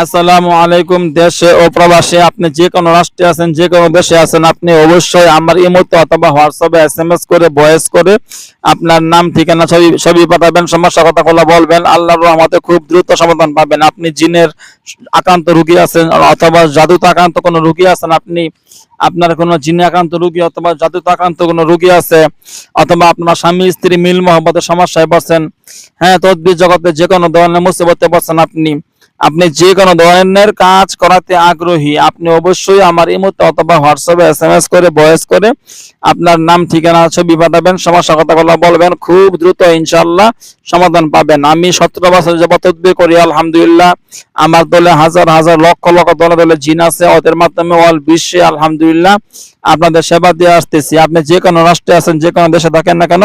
আসসালামু আলাইকুম। দেশে ও প্রবাসে আপনি যে কোনো রাষ্ট্রে আছেন, যে কোনো দেশে আছেন, আপনি অবশ্যই আমার ইমোতে অথবা হোয়াটসঅ্যাপে SMS করে ভয়েস করে আপনার নাম ঠিকানা ছবি পাঠাবেন, সমস্যা কথাগুলো বলবেন। আল্লাহর রহমতে খুব দ্রুত সমাধান পাবেন। আপনি জিনের আক্রান্ত রোগী আছেন অথবা জাদুতে আক্রান্ত কোনো রোগী আছেন, আপনার কোনো জিনে আক্রান্ত রোগী অথবা জাদুতে আক্রান্ত কোনো রোগী আছে, অথবা আপনার স্বামী স্ত্রী মিল মহব্বতের সমস্যায় পড়ছেন, হ্যাঁ, তদবির জগতে যে কোনো ধরনের মুসিবতে পড়ছেন, আপনি যে কোনো ধরনের কাজ করাতে আগ্রহী, আপনি অবশ্যই আমার ইমোতে অথবা হোয়াটসঅ্যাপে SMS করে ভয়েস করে আপনার নাম ঠিকানা ছবি পাঠাবেন, সমস্যা কথাগুলো বলবেন। খুব দ্রুত ইনশাআল্লাহ সমাধান পাবেন। আমি 17 বছর যাবত তদবির করি, আলহামদুলিল্লাহ। আমার দলে হাজার হাজার লক্ষ লক্ষ দলে দলে জিন আছে, ওদের মাধ্যমে অল বিশ্বে আলহামদুলিল্লাহ আপনাদের সেবা দিয়ে আসতেছি। আপনি যে কোনো রাষ্ট্রে আছেন, যে কোনো দেশে থাকেন না কেন,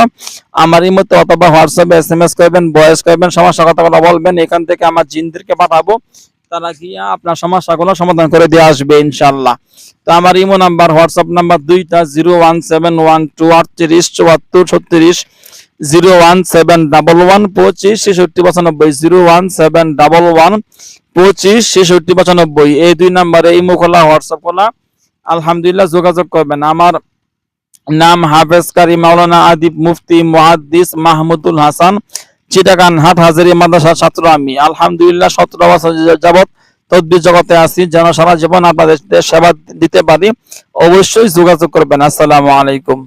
আমার ইমোতে অথবা হোয়াটসঅ্যাপে SMS করবেন, ভয়েস করবেন, সমস্যা কথাগুলো বলবেন। এখান থেকে আমার জিনদেরকে পাঠাবো, তারা গিয়ে আপনার সমস্যাগুলো সমাধান করে দিয়ে আসবে ইনশাআল্লাহ। তো আমার ইমো নাম্বার, হোয়াটসঅ্যাপ নাম্বার দুইটা, 01712347436, 01711256695, 01711256695, এই দুই নাম্বারে ইমো খোলা, হোয়াটসঅ্যাপ খোলা। আলহামদুলিল্লাহ যোগাযোগ করবেন। আমার নাম হাফেজ কারি মাওলানা আদিব মুফতি মুহাদ্দিস মাহমুদুল হাসান, চিটাগাং হাট হাজারী মাদ্রাসার ছাত্র আমি। আলহামদুলিল্লাহ 17 বছর যাবত তদবির জগতে আছি, যেন সারা জীবন আপনাদের সেবা দিতে পারি। অবশ্যই যোগাযোগ করবেন। আসসালামু আলাইকুম।